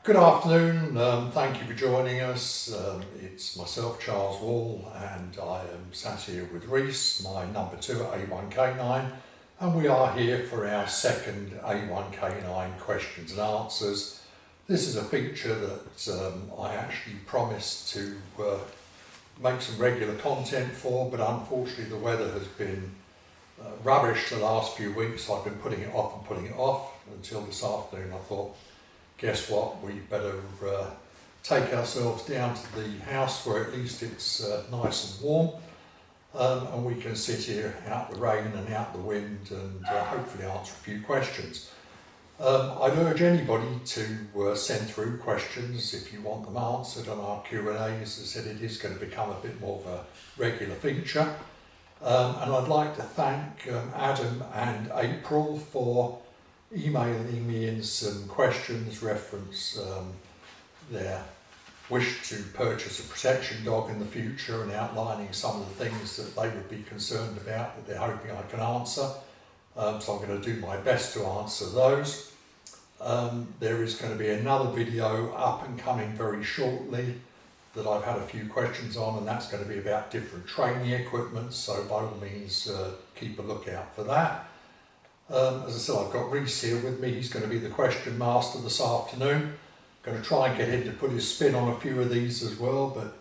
Good afternoon, thank you for joining us. It's myself, Charles Wall, and I am sat here with Rhys, my number 2 at A1K9, and we are here for our second A1K9 questions and answers. This is a feature that I actually promised to make some regular content for, but unfortunately the weather has been rubbish the last few weeks, so I've been putting it off until this afternoon. I thought, guess what, we better take ourselves down to the house where at least it's nice and warm, and we can sit here out the rain and out the wind and hopefully answer a few questions. I'd urge anybody to send through questions if you want them answered on our Q&A. As I said, it is going to become a bit more of a regular feature. And I'd like to thank Adam and April for emailing me in some questions reference their wish to purchase a protection dog in the future and outlining some of the things that they would be concerned about that they're hoping I can answer. So I'm going to do my best to answer those. There is going to be another video up and coming very shortly that I've had a few questions on, and that's going to be about different training equipment, so by all means keep a lookout for that. As I said, I've got Rhys here with me. He's going to be the question master this afternoon. Going to try and get him to put his spin on a few of these as well, but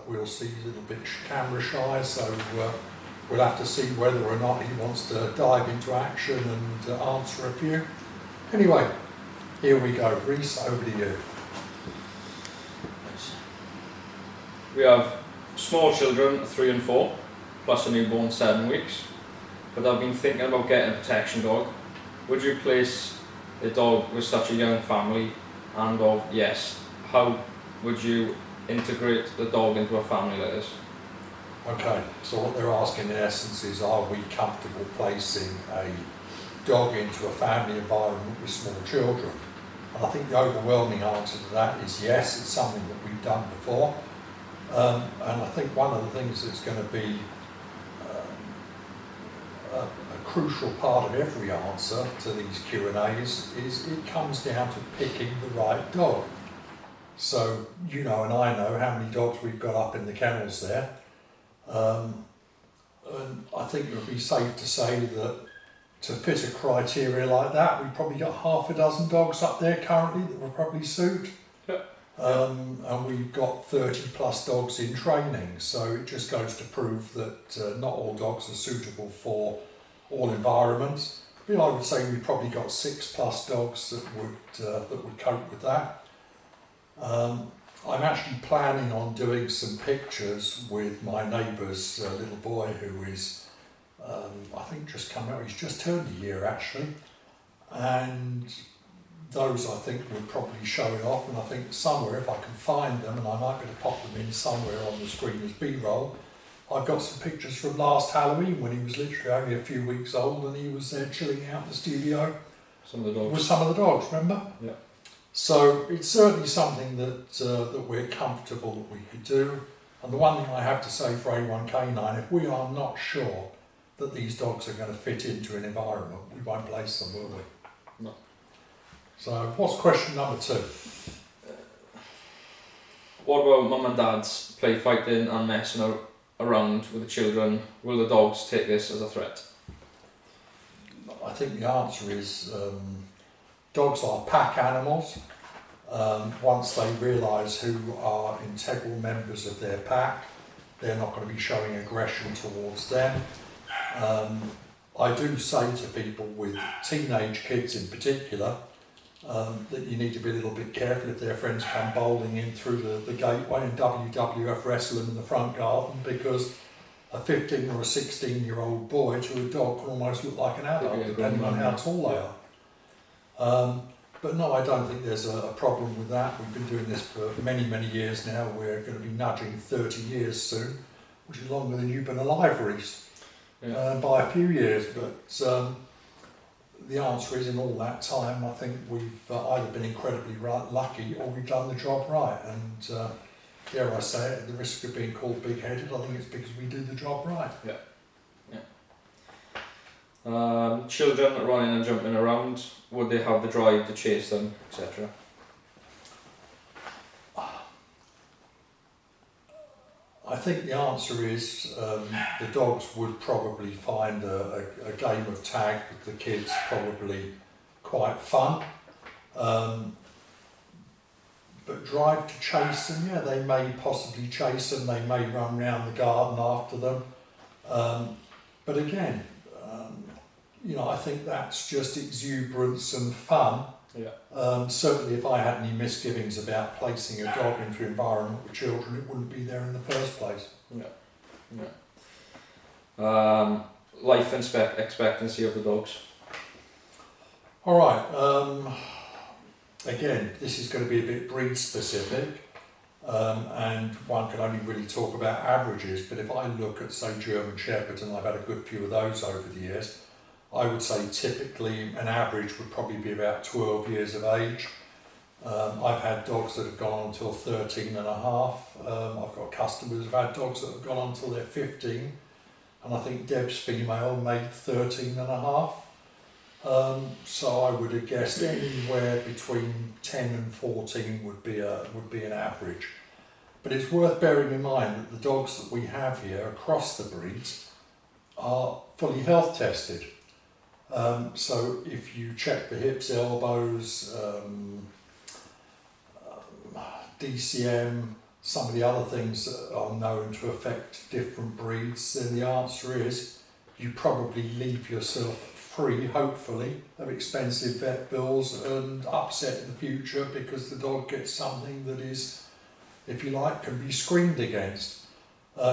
we'll see. He's a little bit camera shy, so we'll have to see whether or not he wants to dive into action and answer a few. Anyway, here we go. Rhys, over to you. We have small children, 3 and 4, plus a newborn 7 weeks. But I've been thinking about getting a protection dog. Would you place a dog with such a young family? And yes, how would you integrate the dog into a family like this? Okay, so what they're asking in essence is, are we comfortable placing a dog into a family environment with small children? And I think the overwhelming answer to that is yes. It's something that we've done before. And I think one of the things that's going to be a crucial part of every answer to these Q&As is it comes down to picking the right dog. So you know and I know how many dogs we've got up in the kennels there. And I think it would be safe to say that to fit a criteria like that, we've probably got half a dozen dogs up there currently that will probably suit. And we've got 30 plus dogs in training, so it just goes to prove that not all dogs are suitable for all environments. But I would say we've probably got 6 plus dogs that would cope with that. I'm actually planning on doing some pictures with my neighbour's little boy who is, I think just come out, he's just turned a year actually, and those I think would probably show it off, and I think somewhere, if I can find them, and I might be able to pop them in somewhere on the screen as B-roll, I've got some pictures from last Halloween when he was literally only a few weeks old and he was there chilling out in the studio with some of the dogs, remember? Yeah. So it's certainly something that we're comfortable that we could do. And the one thing I have to say for A1K9, if we are not sure that these dogs are going to fit into an environment, we won't place them, will we? No. So what's question number 2? What about mum and dad's play fighting and messing around with the children? Will the dogs take this as a threat? I think the answer is dogs are pack animals. Once they realise who are integral members of their pack, they're not going to be showing aggression towards them. I do say to people with teenage kids in particular that you need to be a little bit careful if their friends come bowling in through the gateway and WWF wrestle them in the front garden, because a 15 or a 16-year-old boy to a dog can almost look like an adult depending on how tall they are. But no, I don't think there's a problem with that. We've been doing this for many, many years now. We're going to be nudging 30 years soon, which is longer than you've been alive, Rhys, by a few years. But the answer is, in all that time, I think we've either been incredibly lucky or we've done the job right. And dare I say it, at the risk of being called big-headed, I think it's because we do the job right. Children running and jumping around, would they have the drive to chase them, etc.? I think the answer is the dogs would probably find a game of tag with the kids probably quite fun. But drive to chase them, yeah, they may possibly chase them, they may run round the garden after them. But again, I think that's just exuberance and fun. Yeah. Certainly if I had any misgivings about placing a dog into an environment with children, it wouldn't be there in the first place. Life expectancy of the dogs. Alright, again, this is going to be a bit breed specific, and one can only really talk about averages, but if I look at, say, German Shepherds, and I've had a good few of those over the years, I would say typically an average would probably be about 12 years of age. I've had dogs that have gone on until 13 and a half. I've got customers who've had dogs that have gone on until they're 15, and I think Deb's female made 13 and a half. So I would have guessed anywhere between 10 and 14 would be an average. But it's worth bearing in mind that the dogs that we have here across the breeds are fully health tested. So if you check the hips, elbows, DCM, some of the other things that are known to affect different breeds, then the answer is you probably leave yourself free, hopefully, of expensive vet bills and upset in the future because the dog gets something that is, if you like, can be screened against.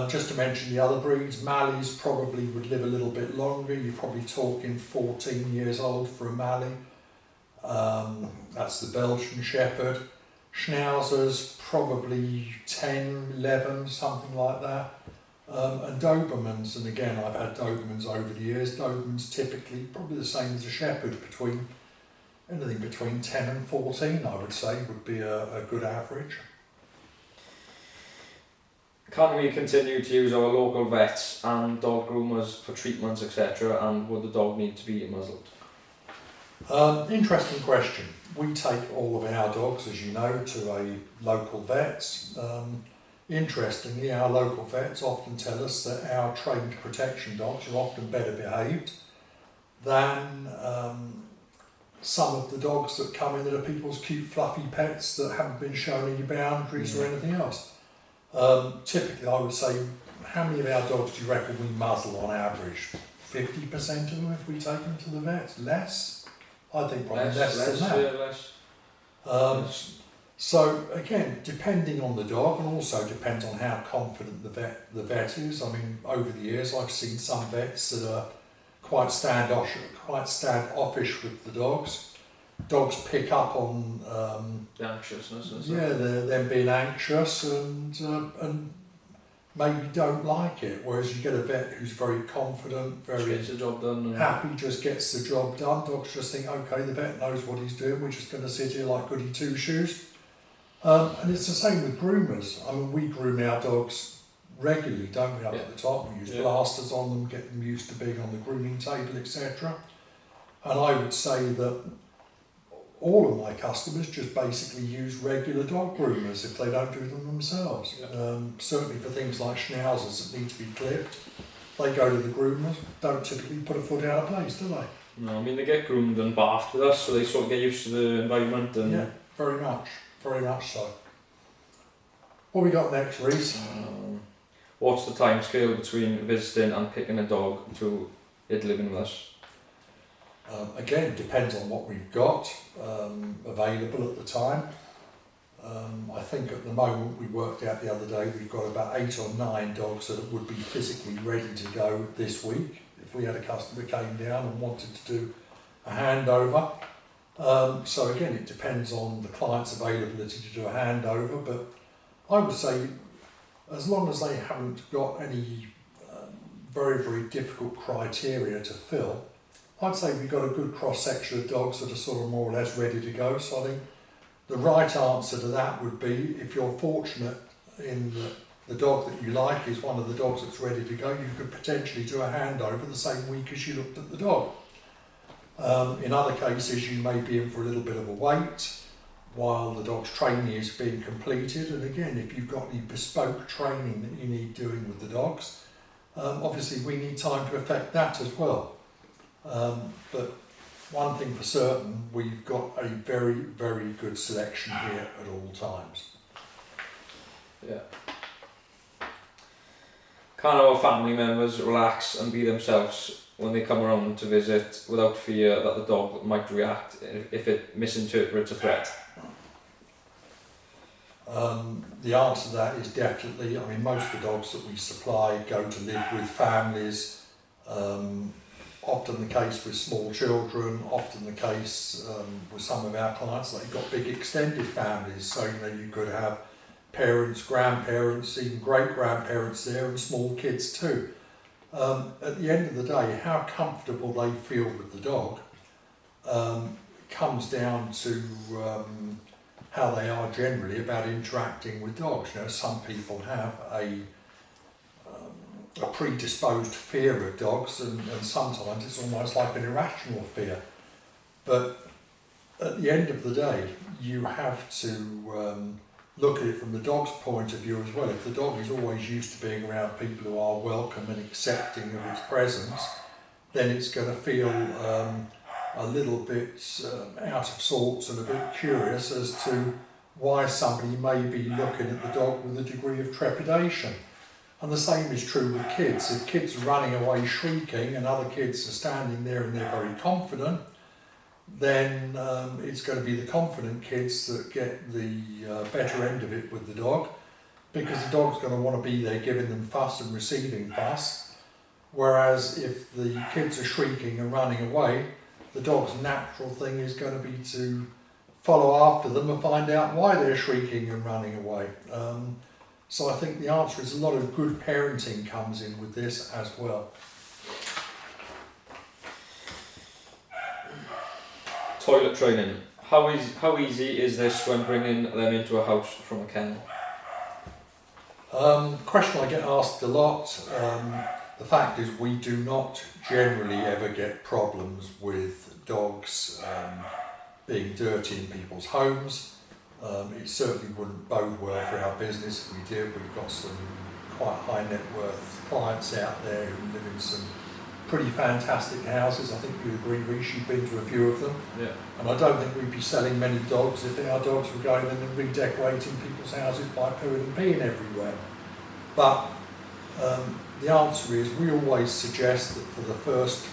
Just to mention the other breeds, Malleys probably would live a little bit longer. You're probably talking 14 years old for a Mallee. That's the Belgian Shepherd. Schnauzers, probably 10, 11, something like that. And Dobermans, and again, I've had Dobermans over the years. Dobermans typically probably the same as a Shepherd, anything between 10 and 14, I would say, would be a good average. Can we continue to use our local vets and dog groomers for treatments, etc., and would the dog need to be muzzled? Interesting question. We take all of our dogs, as you know, to a local vet. Interestingly, our local vets often tell us that our trained protection dogs are often better behaved than some of the dogs that come in that are people's cute fluffy pets that haven't been shown any boundaries or anything else. Typically I would say, how many of our dogs do you reckon we muzzle on average? 50% of them if we take them to the vet? Less? I think probably less than that. Yeah, less. So again, depending on the dog, and also depends on how confident the vet is. I mean, over the years I've seen some vets that are quite standoffish with the dogs. Dogs pick up on the anxiousness and stuff. Yeah, them being anxious and maybe don't like it. Whereas you get a vet who's very confident, very gets the job done, happy, just gets the job done. Dogs just think, okay, the vet knows what he's doing. We're just going to sit here like goody two shoes. And it's the same with groomers. I mean, we groom our dogs regularly, don't we? Up at the top, we use blasters on them, get them used to being on the grooming table, etc. And I would say that all of my customers just basically use regular dog groomers if they don't do them themselves. Certainly for things like schnauzers that need to be clipped, they go to the groomers, don't typically put a foot out of place, do they? No, I mean, they get groomed and bathed with us, so they sort of get used to the environment. And yeah, very much so. What we got next, Rhys? What's the time scale between visiting and picking a dog to it living with us? Again, depends on what we've got available at the time. I think at the moment, we worked out the other day, we've got about 8 or 9 dogs that would be physically ready to go this week if we had a customer came down and wanted to do a handover. So again, it depends on the client's availability to do a handover, but I would say as long as they haven't got any very, very difficult criteria to fill, I'd say we've got a good cross-section of dogs that are sort of more or less ready to go. So I think the right answer to that would be, if you're fortunate in the dog that you like is one of the dogs that's ready to go, you could potentially do a handover the same week as you looked at the dog. In other cases, you may be in for a little bit of a wait. while the dog's training is being completed. And again, if you've got any bespoke training that you need doing with the dogs, obviously we need time to effect that as well. But one thing for certain, we've got a very, very good selection here at all times. Yeah. Can our family members relax and be themselves when they come around to visit without fear that the dog might react if it misinterprets a threat? The answer to that is definitely. I mean, most of the dogs that we supply go to live with families, often the case with small children, often the case with some of our clients, they've got big extended families, so you could have parents, grandparents, even great-grandparents there, and small kids too. At the end of the day, how comfortable they feel with the dog comes down to how they are generally about interacting with dogs. Some people have a predisposed fear of dogs, and sometimes it's almost like an irrational fear. But at the end of the day, you have to look at it from the dog's point of view as well. If the dog is always used to being around people who are welcome and accepting of its presence, then it's going to feel a little bit out of sorts and a bit curious as to why somebody may be looking at the dog with a degree of trepidation. And the same is true with kids. If kids are running away shrieking and other kids are standing there and they're very confident, then it's going to be the confident kids that get the better end of it with the dog, because the dog's going to want to be there giving them fuss and receiving fuss. Whereas if the kids are shrieking and running away, the dog's natural thing is going to be to follow after them and find out why they're shrieking and running away. So I think the answer is a lot of good parenting comes in with this as well. Toilet training. How easy is this when bringing them into a house from a kennel? Question I get asked a lot. The fact is we do not generally ever get problems with dogs being dirty in people's homes. It certainly wouldn't bode well for our business if we did. We've got some quite high net worth clients out there who live in some pretty fantastic houses. I think you agree, Rhys, you've been to a few of them. Yeah. And I don't think we'd be selling many dogs if our dogs were going in and redecorating people's houses by pooing and peeing everywhere. But the answer is we always suggest that for the first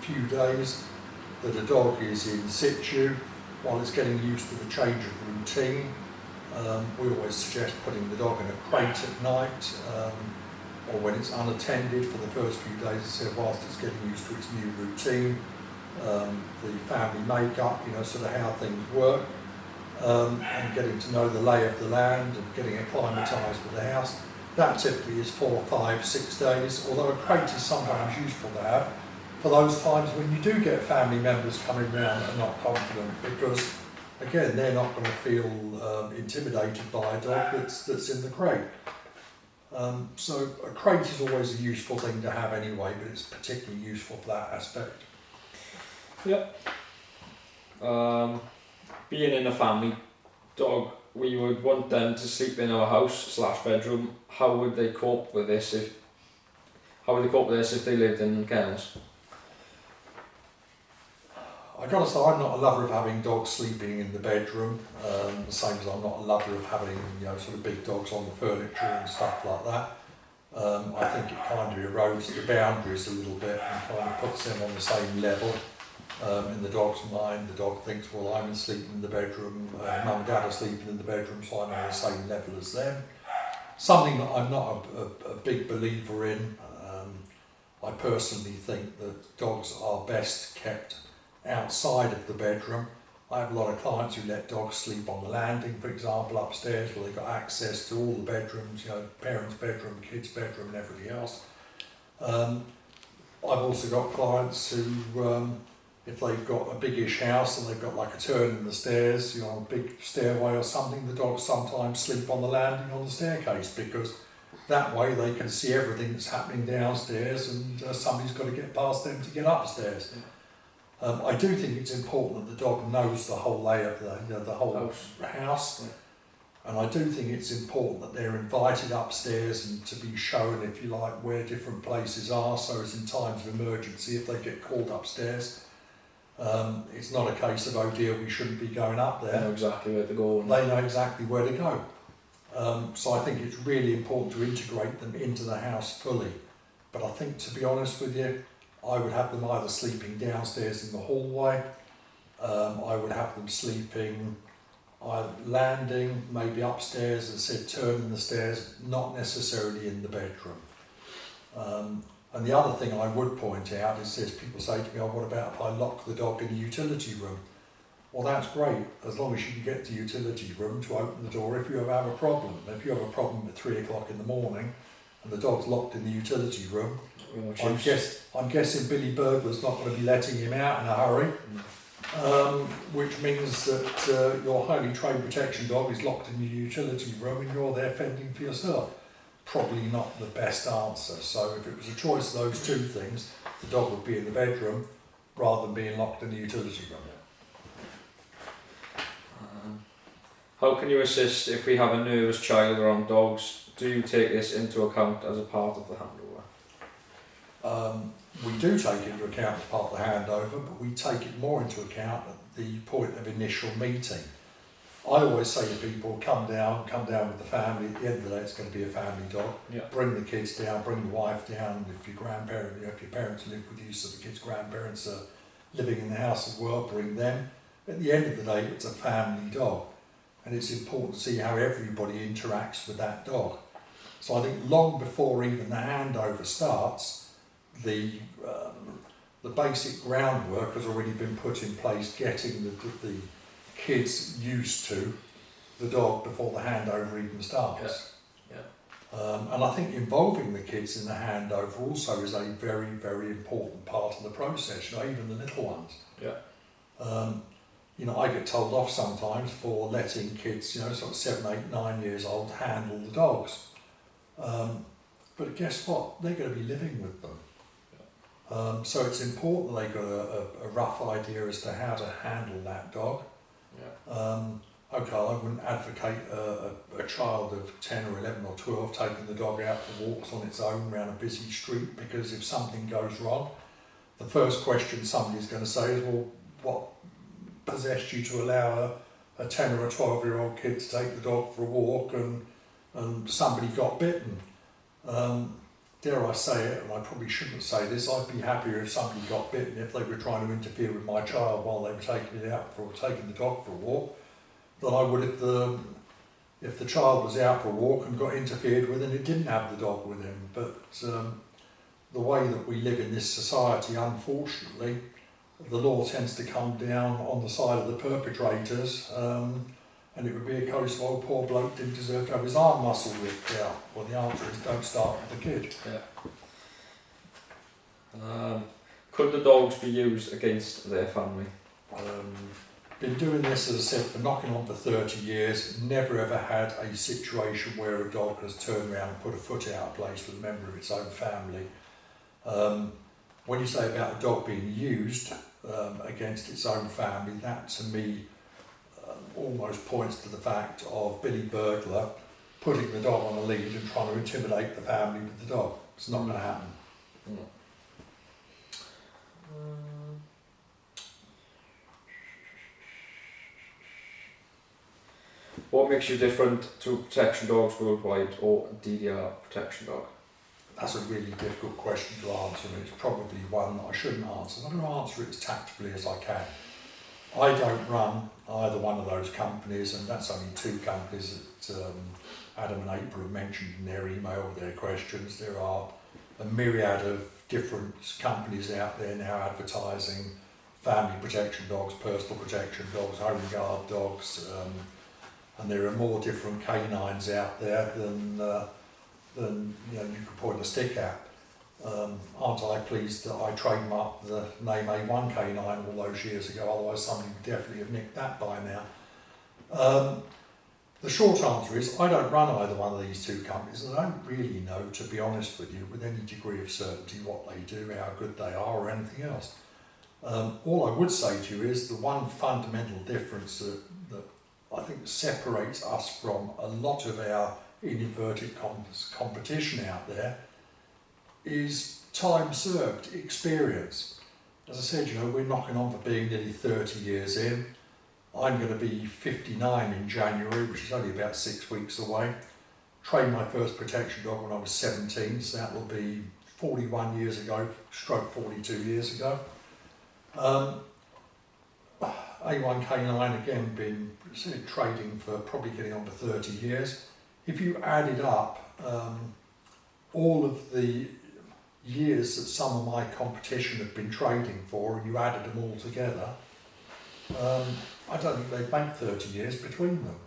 few days that a dog is in situ while it's getting used to the change of routine. We always suggest putting the dog in a crate at night or when it's unattended for the first few days, whilst it's getting used to its new routine, the family makeup, sort of how things work, and getting to know the lay of the land and getting acclimatised with the house. That typically is 4, 5, 6 days, although a crate is sometimes useful to have for those times when you do get family members coming round that are not confident, because again, they're not going to feel intimidated by a dog that's in the crate. So a crate is always a useful thing to have anyway, but it's particularly useful for that aspect. Yep. Being in a family dog, we would want them to sleep in our house / bedroom. How would they cope with this if they lived in kennels? I've got to say, I'm not a lover of having dogs sleeping in the bedroom, the same as I'm not a lover of having sort of big dogs on the furniture and stuff like that. I think it kind of erodes the boundaries a little bit and kind of puts them on the same level. In the dog's mind, the dog thinks, well, I'm sleeping in the bedroom, mum and dad are sleeping in the bedroom, so I'm on the same level as them. Something that I'm not a big believer in. I personally think that dogs are best kept outside of the bedroom. I have a lot of clients who let dogs sleep on the landing, for example, upstairs, where they've got access to all the bedrooms, parents' bedroom, kids' bedroom and everything else. I've also got clients who, if they've got a biggish house and they've got like a turn in the stairs, a big stairway or something, the dogs sometimes sleep on the landing on the staircase, because that way they can see everything that's happening downstairs and somebody's got to get past them to get upstairs. I do think it's important that the dog knows the whole lay of the whole house. Yeah. And I do think it's important that they're invited upstairs and to be shown, if you like, where different places are, so as in times of emergency, if they get called upstairs, it's not a case of, oh dear, we shouldn't be going up there. They know exactly where to go. They know exactly where to go. So I think it's really important to integrate them into the house fully. But I think, to be honest with you, I would have them either sleeping downstairs in the hallway, I would have them sleeping landing, maybe upstairs, as I said, turning the stairs, not necessarily in the bedroom. And the other thing I would point out is this: people say to me, oh, what about if I lock the dog in the utility room? Well, that's great, as long as you can get to the utility room to open the door if you ever have a problem. If you have a problem at 3 o'clock in the morning and the dog's locked in the utility room, I'm guessing Billy Burglar's not going to be letting him out in a hurry. Which means that your highly trained protection dog is locked in your utility room and you're there fending for yourself. Probably not the best answer. So if it was a choice of those two things, the dog would be in the bedroom rather than being locked in the utility room. How can you assist if we have a nervous child around dogs? Do you take this into account as a part of the handover? We do take it into account as part of the handover, but we take it more into account at the point of initial meeting. I always say to people, come down with the family. At the end of the day, it's going to be a family dog. Yeah. Bring the kids down, bring the wife down. If your parents live with you, so the kids' grandparents are living in the house as well, bring them. At the end of the day, it's a family dog, and it's important to see how everybody interacts with that dog. So I think long before even the handover starts, the basic groundwork has already been put in place, getting the kids used to the dog before the handover even starts. Yeah. And I think involving the kids in the handover also is a very, very important part of the process, even the little ones. Yeah. I get told off sometimes for letting kids, sort of 7, 8, 9 years old, handle the dogs. But guess what? They're going to be living with them. So it's important that they've got a rough idea as to how to handle that dog. Yeah. Okay, I wouldn't advocate a child of 10 or 11 or 12 taking the dog out for walks on its own around a busy street, because if something goes wrong, the first question somebody's going to say is, well, what possessed you to allow a 10 or a 12-year-old kid to take the dog for a walk and somebody got bitten? Dare I say it, and I probably shouldn't say this, I'd be happier if somebody got bitten if they were trying to interfere with my child while they were taking the dog for a walk, than I would if the child was out for a walk and got interfered with and it didn't have the dog with him. But the way that we live in this society, unfortunately, the law tends to come down on the side of the perpetrators, and it would be a case of, oh, poor bloke didn't deserve to have his arm muscle ripped out. Well, the answer is, don't start with the kid. Yeah. Could the dogs be used against their family? Been doing this, as I said, for knocking on for 30 years. Never ever had a situation where a dog has turned around and put a foot out of place with a member of its own family. When you say about a dog being used against its own family, that to me almost points to the fact of Billy Burglar putting the dog on a lead and trying to intimidate the family with the dog. It's not going to happen. What makes you different to protection dogs worldwide or DDR protection dog? That's a really difficult question to answer, and it's probably one that I shouldn't answer. I'm going to answer it as tactfully as I can. I don't run either one of those companies, and that's only two companies that Adam and April have mentioned in their email with their questions. There are a myriad of different companies out there now advertising family protection dogs, personal protection dogs, home guard dogs, and there are more different canines out there than you could point a stick at. Aren't I pleased that I trademarked the name A1K9 all those years ago, otherwise somebody would definitely have nicked that by now. The short answer is I don't run either one of these two companies, and I don't really know, to be honest with you, with any degree of certainty what they do, how good they are, or anything else. All I would say to you is the one fundamental difference that I think separates us from a lot of our in inverted competition out there is time served, experience. As I said, you know, we're knocking on for being nearly 30 years in. I'm going to be 59 in January, which is only about 6 weeks away. Trained my first protection dog when I was 17, so that will be 41 years ago, stroke 42 years ago. A1K9 again, been trading for probably getting on for 30 years. If you added up all of the years that some of my competition have been trading for, and you added them all together, I don't think they'd make 30 years between them.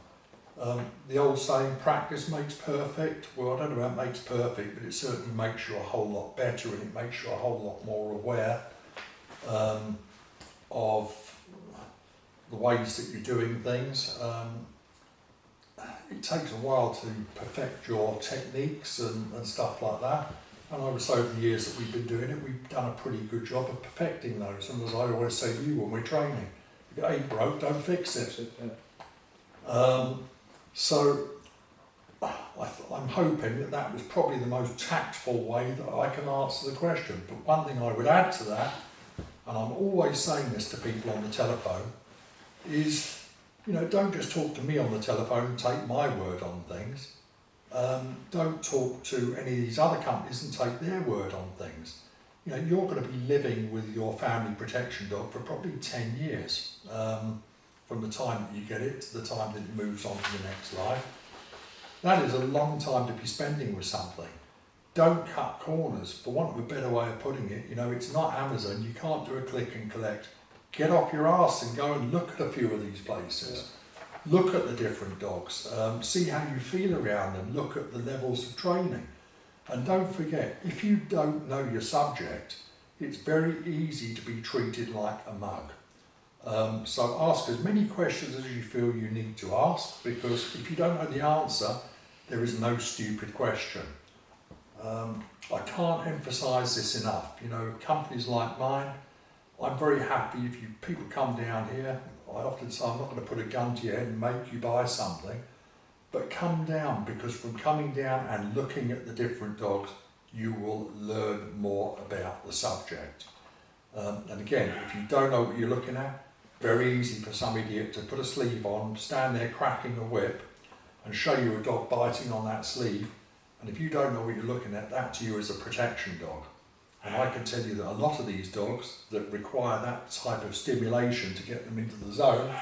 The old saying, practice makes perfect. Well, I don't know about makes perfect, but it certainly makes you a whole lot better, and it makes you a whole lot more aware of the ways that you're doing things. It takes a while to perfect your techniques and stuff like that. And I would say over the years that we've been doing it, we've done a pretty good job of perfecting those. And as I always say to you when we're training, if it ain't broke, don't fix it. So I'm hoping that that was probably the most tactful way that I can answer the question. But one thing I would add to that, and I'm always saying this to people on the telephone, is, you know, don't just talk to me on the telephone and take my word on things. Don't talk to any of these other companies and take their word on things. You know, you're going to be living with your family protection dog for probably 10 years, from the time that you get it to the time that it moves on to the next life. That is a long time to be spending with something. Don't cut corners, for want of a better way of putting it. You know, it's not Amazon, you can't do a click and collect. Get off your arse and go and look at a few of these places. Yeah. Look at the different dogs, see how you feel around them, look at the levels of training. And don't forget, if you don't know your subject, it's very easy to be treated like a mug. So ask as many questions as you feel you need to ask, because if you don't know the answer, there is no stupid question. I can't emphasise this enough. You know, companies like mine, I'm very happy if people come down here. I often say I'm not going to put a gun to your head and make you buy something, but come down, because from coming down and looking at the different dogs, you will learn more about the subject. And again, if you don't know what you're looking at, very easy for some idiot to put a sleeve on, stand there cracking a whip and show you a dog biting on that sleeve, and if you don't know what you're looking at, that to you is a protection dog. And I can tell you that a lot of these dogs that require that type of stimulation to get them into the zone,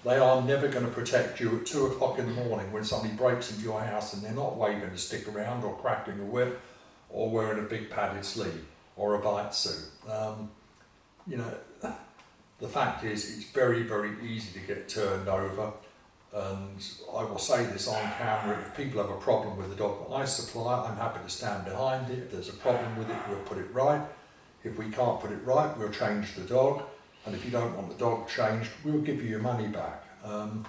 they are never going to protect you at 2 o'clock in the morning when somebody breaks into your house and they're not waving a stick around or cracking a whip or wearing a big padded sleeve or a bite suit. You know, the fact is it's very, very easy to get turned over, and I will say this on camera, if people have a problem with the dog that I supply, I'm happy to stand behind it. If there's a problem with it, we'll put it right. If we can't put it right, we'll change the dog, and if you don't want the dog changed, we'll give you your money back. And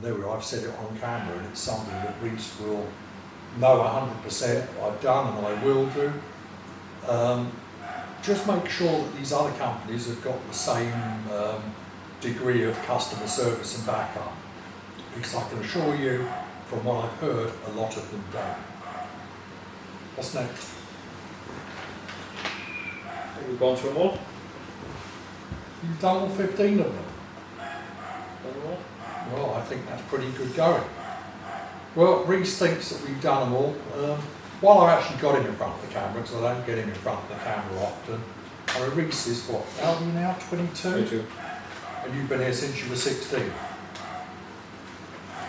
there we are, I've said it on camera, and it's something that Rhys will know 100% I've done and I will do. Just make sure that these other companies have got the same degree of customer service and backup, because I can assure you, from what I've heard, a lot of them don't. What's next? We've gone through them all. You've done all 15 of them? Done them all. Well, I think that's pretty good going. Well, Rhys thinks that we've done them all. While I actually got him in front of the camera, because I don't get him in front of the camera often, I mean, Rhys is what, how old are you now, 22? 22. And you've been here since you were 16.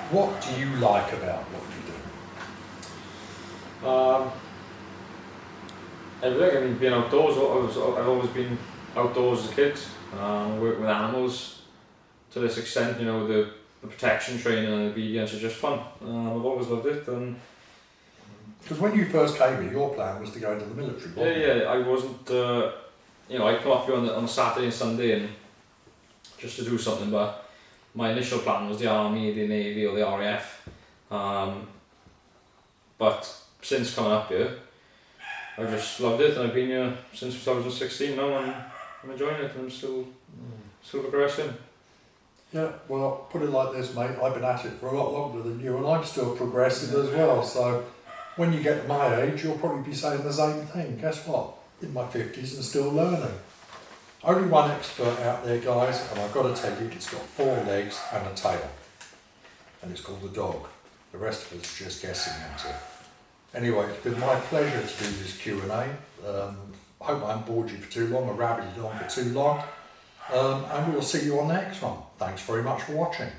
What do you like about what you do? Everything. I mean, being outdoors, I've always been outdoors as a kid, working with animals to this extent. You know, the protection training and obedience is just fun. I've always loved it. And because when you first came here, your plan was to go into the military, wasn't it? yeah, I wasn't. You know, I come up here on a Saturday and Sunday and just to do something, but my initial plan was the Army, the Navy or the RAF. But since coming up here, I just loved it, and I've been here since 2016 now, and I'm enjoying it and I'm still progressing. Yeah, well, put it like this, mate. I've been at it for a lot longer than you, and I'm still progressing as well. So, when you get to my age, you'll probably be saying the same thing. Guess what? In my 50s and still learning. Only one expert out there, guys, and I've got to tell you, it's got 4 legs and a tail, and it's called a dog. The rest of us are just guessing at it. Anyway, it's been my pleasure to do this Q&A. I hope I haven't bored you for too long or rabbited on for too long. And we'll see you on the next one. Thanks very much for watching.